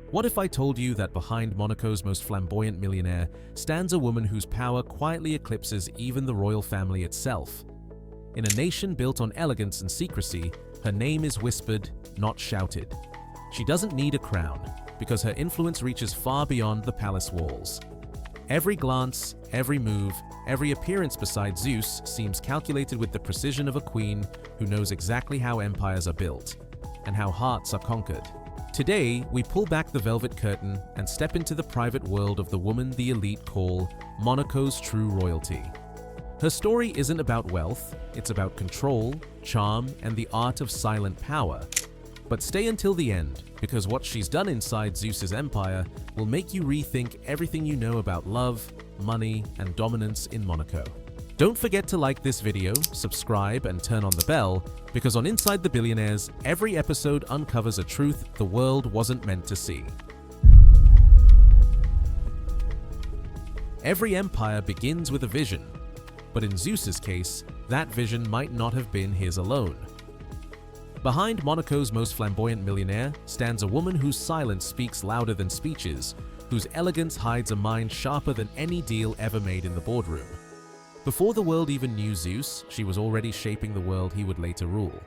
What if I told you that behind Monaco's most flamboyant millionaire stands a woman whose power quietly eclipses even the royal family itself? In a nation built on elegance and secrecy, her name is whispered, not shouted. She doesn't need a crown, because her influence reaches far beyond the palace walls. Every glance, every move, every appearance beside Zeus seems calculated with the precision of a queen who knows exactly how empires are built and how hearts are conquered. Today, we pull back the velvet curtain and step into the private world of the woman the elite call Monaco's true royalty. Her story isn't about wealth, it's about control, charm, and the art of silent power. But stay until the end, because what she's done inside Zeus's empire will make you rethink everything you know about love, money, and dominance in Monaco. Don't forget to like this video, subscribe, and turn on the bell, because on Inside the Billionaires, every episode uncovers a truth the world wasn't meant to see. Every empire begins with a vision, but in Zeus's case, that vision might not have been his alone. Behind Monaco's most flamboyant millionaire stands a woman whose silence speaks louder than speeches, whose elegance hides a mind sharper than any deal ever made in the boardroom. Before the world even knew Zeus, she was already shaping the world he would later rule.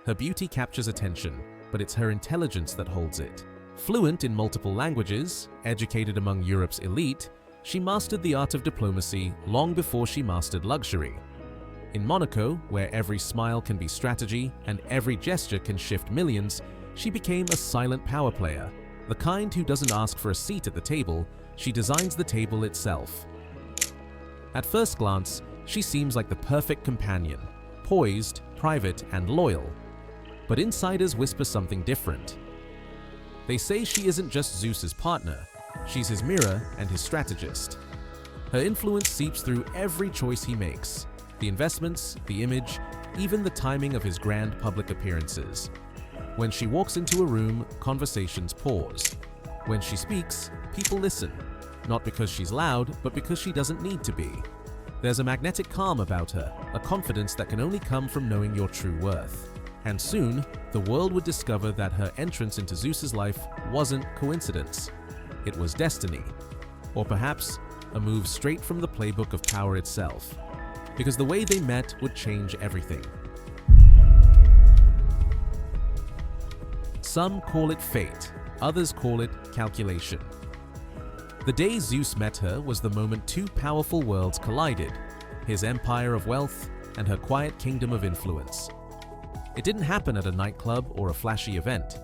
Her beauty captures attention, but it's her intelligence that holds it. Fluent in multiple languages, educated among Europe's elite, she mastered the art of diplomacy long before she mastered luxury. In Monaco, where every smile can be strategy and every gesture can shift millions, she became a silent power player, the kind who doesn't ask for a seat at the table, she designs the table itself. At first glance, she seems like the perfect companion, poised, private, and loyal. But insiders whisper something different. They say she isn't just Zeus's partner, she's his mirror and his strategist. Her influence seeps through every choice he makes, the investments, the image, even the timing of his grand public appearances. When she walks into a room, conversations pause. When she speaks, people listen. Not because she's loud, but because she doesn't need to be. There's a magnetic calm about her, a confidence that can only come from knowing your true worth. And soon, the world would discover that her entrance into Zeus's life wasn't coincidence. It was destiny. Or perhaps, a move straight from the playbook of power itself. Because the way they met would change everything. Some call it fate, others call it calculation. The day Zeus met her was the moment two powerful worlds collided, his empire of wealth and her quiet kingdom of influence. It didn't happen at a nightclub or a flashy event.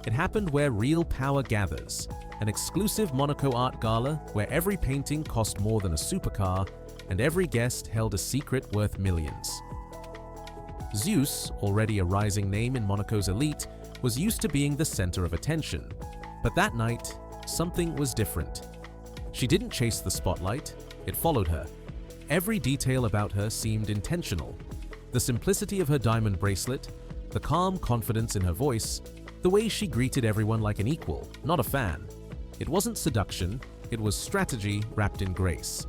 It happened where real power gathers, an exclusive Monaco art gala where every painting cost more than a supercar and every guest held a secret worth millions. Zeus, already a rising name in Monaco's elite, was used to being the center of attention. But that night, something was different. She didn't chase the spotlight, it followed her. Every detail about her seemed intentional. The simplicity of her diamond bracelet, the calm confidence in her voice, the way she greeted everyone like an equal, not a fan. It wasn't seduction, it was strategy wrapped in grace.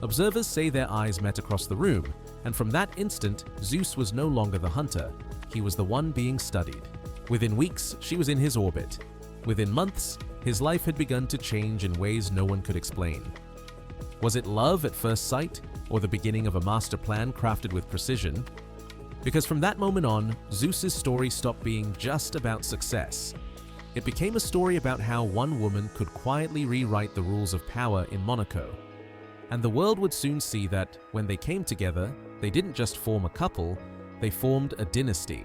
Observers say their eyes met across the room, and from that instant, Zeus was no longer the hunter, he was the one being studied. Within weeks, she was in his orbit. Within months, his life had begun to change in ways no one could explain. Was it love at first sight, or the beginning of a master plan crafted with precision? Because from that moment on, Zeus's story stopped being just about success. It became a story about how one woman could quietly rewrite the rules of power in Monaco. And the world would soon see that, when they came together, they didn't just form a couple, they formed a dynasty.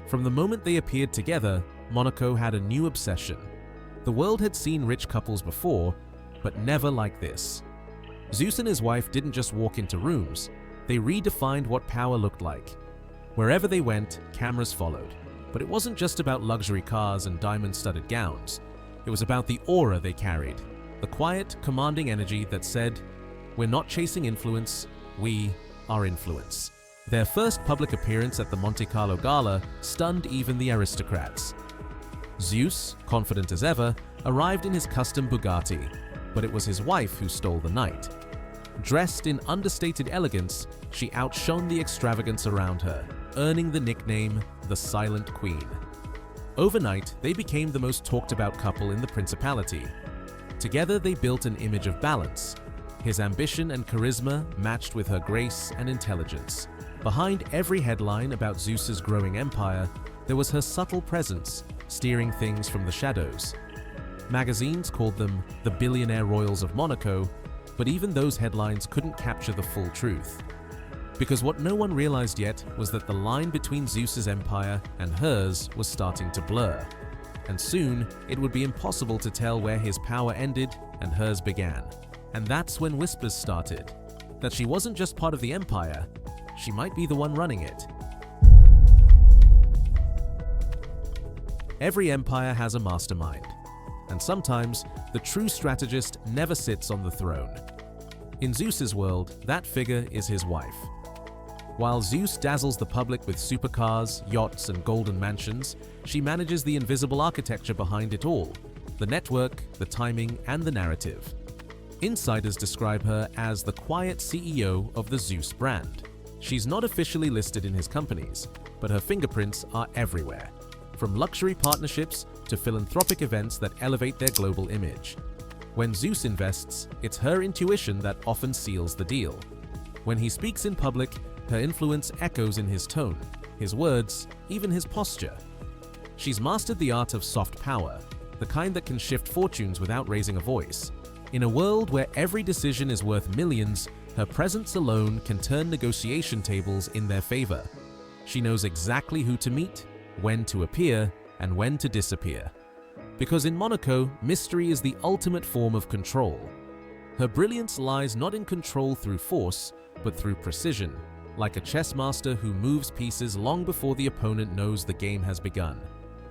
From the moment they appeared together, Monaco had a new obsession. The world had seen rich couples before, but never like this. Zeus and his wife didn't just walk into rooms, they redefined what power looked like. Wherever they went, cameras followed. But it wasn't just about luxury cars and diamond-studded gowns. It was about the aura they carried, the quiet, commanding energy that said, "We're not chasing influence, we are influence." Their first public appearance at the Monte Carlo Gala stunned even the aristocrats. Zeus, confident as ever, arrived in his custom Bugatti, but it was his wife who stole the night. Dressed in understated elegance, she outshone the extravagance around her, earning the nickname the Silent Queen. Overnight, they became the most talked about couple in the principality. Together, they built an image of balance. His ambition and charisma matched with her grace and intelligence. Behind every headline about Zeus's growing empire, there was her subtle presence, steering things from the shadows. Magazines called them the billionaire royals of Monaco, but even those headlines couldn't capture the full truth. Because what no one realized yet was that the line between Zeus's empire and hers was starting to blur. And soon, it would be impossible to tell where his power ended and hers began. And that's when whispers started, that she wasn't just part of the empire, she might be the one running it. Every empire has a mastermind, and sometimes the true strategist never sits on the throne. In Zeus's world, that figure is his wife. While Zeus dazzles the public with supercars, yachts, and golden mansions, she manages the invisible architecture behind it all, the network, the timing, and the narrative. Insiders describe her as the quiet CEO of the Zeus brand. She's not officially listed in his companies, but her fingerprints are everywhere, from luxury partnerships to philanthropic events that elevate their global image. When Zeus invests, it's her intuition that often seals the deal. When he speaks in public, her influence echoes in his tone, his words, even his posture. She's mastered the art of soft power, the kind that can shift fortunes without raising a voice. In a world where every decision is worth millions, her presence alone can turn negotiation tables in their favor. She knows exactly who to meet, when to appear, and when to disappear. Because in Monaco, mystery is the ultimate form of control. Her brilliance lies not in control through force, but through precision, like a chess master who moves pieces long before the opponent knows the game has begun.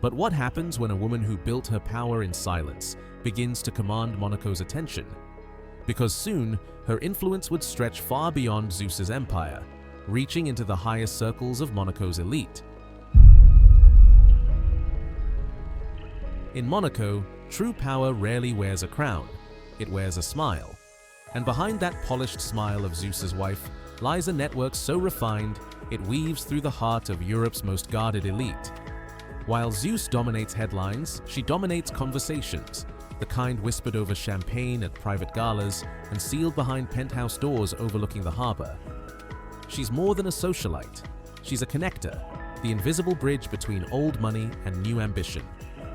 But what happens when a woman who built her power in silence begins to command Monaco's attention? Because soon, her influence would stretch far beyond Zeus's empire, reaching into the highest circles of Monaco's elite. In Monaco, true power rarely wears a crown, it wears a smile. And behind that polished smile of Zeus's wife lies a network so refined, it weaves through the heart of Europe's most guarded elite. While Zeus dominates headlines, she dominates conversations, the kind whispered over champagne at private galas and sealed behind penthouse doors overlooking the harbor. She's more than a socialite. She's a connector, the invisible bridge between old money and new ambition.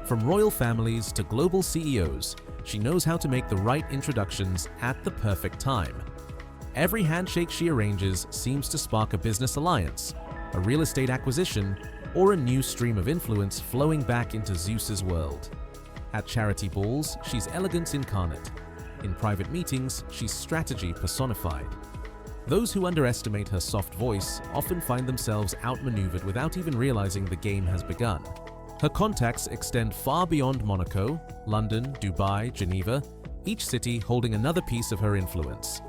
From royal families to global CEOs, she knows how to make the right introductions at the perfect time. Every handshake she arranges seems to spark a business alliance, a real estate acquisition, or a new stream of influence flowing back into Zeus's world. At charity balls, she's elegance incarnate. In private meetings, she's strategy personified. Those who underestimate her soft voice often find themselves outmaneuvered without even realizing the game has begun. Her contacts extend far beyond Monaco, London, Dubai, Geneva, each city holding another piece of her influence.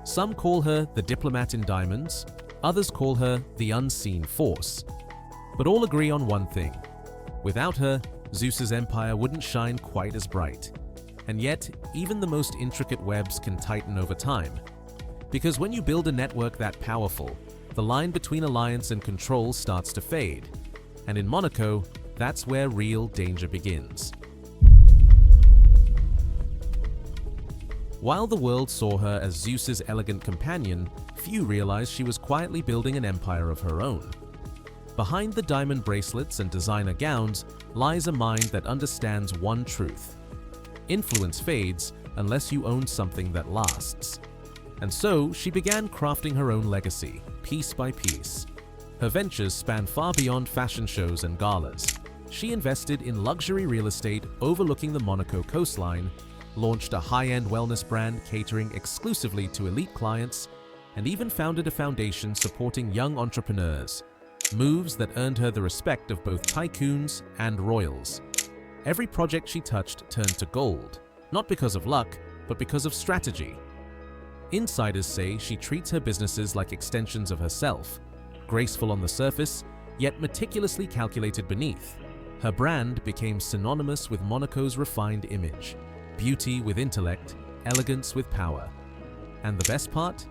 Some call her the diplomat in diamonds, others call her the unseen force. But all agree on one thing. Without her, Zeus's empire wouldn't shine quite as bright. And yet, even the most intricate webs can tighten over time. Because when you build a network that powerful, the line between alliance and control starts to fade. And in Monaco, that's where real danger begins. While the world saw her as Zeus's elegant companion, few realized she was quietly building an empire of her own. Behind the diamond bracelets and designer gowns lies a mind that understands one truth. Influence fades unless you own something that lasts. And so she began crafting her own legacy, piece by piece. Her ventures span far beyond fashion shows and galas. She invested in luxury real estate overlooking the Monaco coastline, launched a high-end wellness brand catering exclusively to elite clients, and even founded a foundation supporting young entrepreneurs. Moves that earned her the respect of both tycoons and royals. Every project she touched turned to gold, not because of luck, but because of strategy. Insiders say she treats her businesses like extensions of herself, graceful on the surface, yet meticulously calculated beneath. Her brand became synonymous with Monaco's refined image, beauty with intellect, elegance with power. And the best part?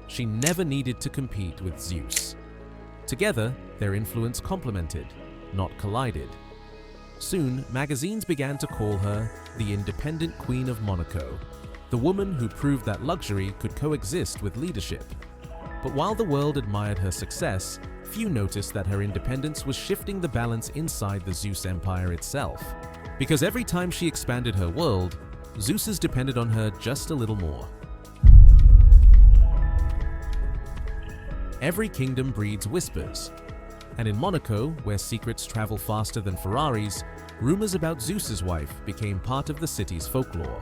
She never needed to compete with Zeus. Together, their influence complemented. not collided. Soon, magazines began to call her the independent Queen of Monaco, the woman who proved that luxury could coexist with leadership. But while the world admired her success, few noticed that her independence was shifting the balance inside the Zeus empire itself. Because every time she expanded her world, Zeus depended on her just a little more. Every kingdom breeds whispers, and in Monaco, where secrets travel faster than Ferraris, rumors about Zeus's wife became part of the city's folklore.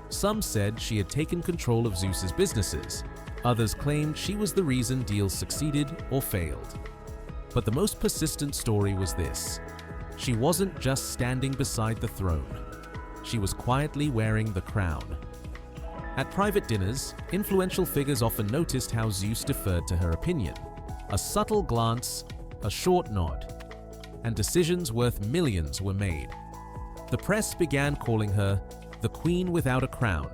Some said she had taken control of Zeus's businesses. Others claimed she was the reason deals succeeded or failed. But the most persistent story was this: she wasn't just standing beside the throne. She was quietly wearing the crown. At private dinners, influential figures often noticed how Zeus deferred to her opinion. A subtle glance, a short nod, and decisions worth millions were made. The press began calling her the Queen without a crown,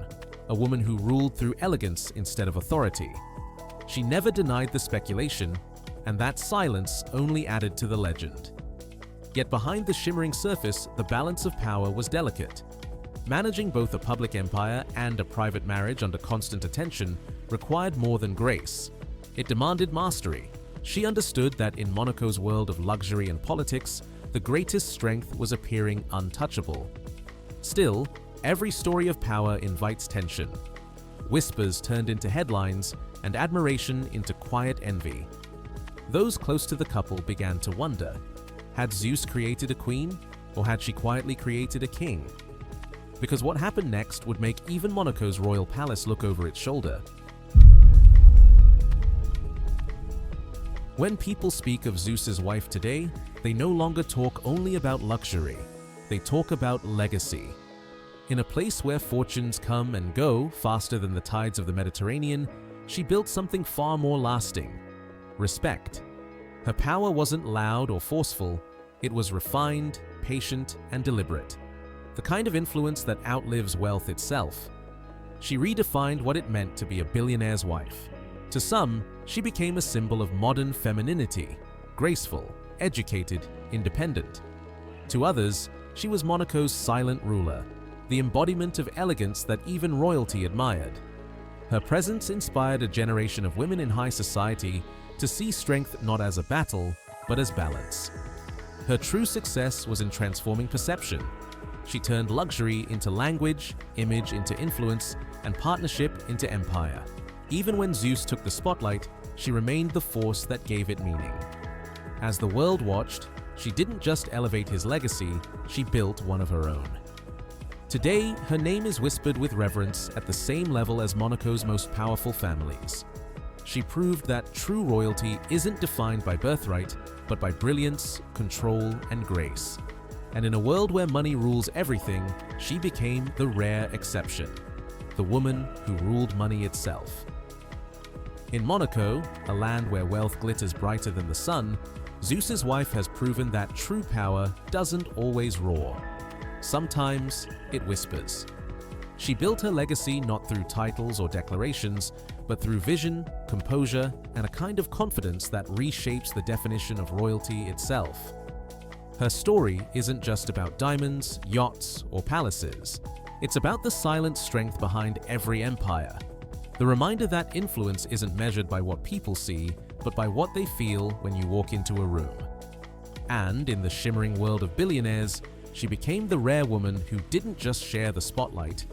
a woman who ruled through elegance instead of authority. She never denied the speculation, and that silence only added to the legend. Yet behind the shimmering surface, the balance of power was delicate. Managing both a public empire and a private marriage under constant attention required more than grace. It demanded mastery. She understood that in Monaco's world of luxury and politics, the greatest strength was appearing untouchable. Still, every story of power invites tension. Whispers turned into headlines and admiration into quiet envy. Those close to the couple began to wonder, had Zeus created a queen, or had she quietly created a king? Because what happened next would make even Monaco's royal palace look over its shoulder. When people speak of Zeus's wife today, they no longer talk only about luxury. They talk about legacy. In a place where fortunes come and go faster than the tides of the Mediterranean, she built something far more lasting: respect. Her power wasn't loud or forceful, it was refined, patient, and deliberate. The kind of influence that outlives wealth itself. She redefined what it meant to be a billionaire's wife. To some, she became a symbol of modern femininity, graceful, educated, independent. To others, she was Monaco's silent ruler, the embodiment of elegance that even royalty admired. Her presence inspired a generation of women in high society to see strength not as a battle, but as balance. Her true success was in transforming perception. She turned luxury into language, image into influence, and partnership into empire. Even when Zeus took the spotlight, she remained the force that gave it meaning. As the world watched, she didn't just elevate his legacy, she built one of her own. Today, her name is whispered with reverence at the same level as Monaco's most powerful families. She proved that true royalty isn't defined by birthright, but by brilliance, control, and grace. And in a world where money rules everything, she became the rare exception, the woman who ruled money itself. In Monaco, a land where wealth glitters brighter than the sun, Zeus's wife has proven that true power doesn't always roar. Sometimes it whispers. She built her legacy not through titles or declarations, but through vision, composure, and a kind of confidence that reshapes the definition of royalty itself. Her story isn't just about diamonds, yachts, or palaces. It's about the silent strength behind every empire. The reminder that influence isn't measured by what people see, but by what they feel when you walk into a room. And in the shimmering world of billionaires, she became the rare woman who didn't just share the spotlight,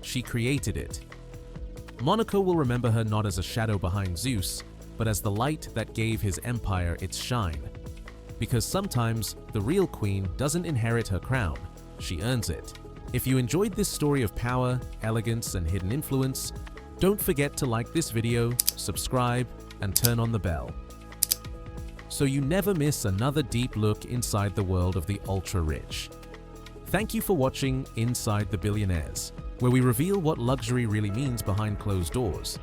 she created it. Monaco will remember her not as a shadow behind Zeus, but as the light that gave his empire its shine. Because sometimes the real queen doesn't inherit her crown, she earns it. If you enjoyed this story of power, elegance, and hidden influence, don't forget to like this video, subscribe, and turn on the bell, so you never miss another deep look inside the world of the ultra-rich. Thank you for watching Inside the Billionaires, where we reveal what luxury really means behind closed doors.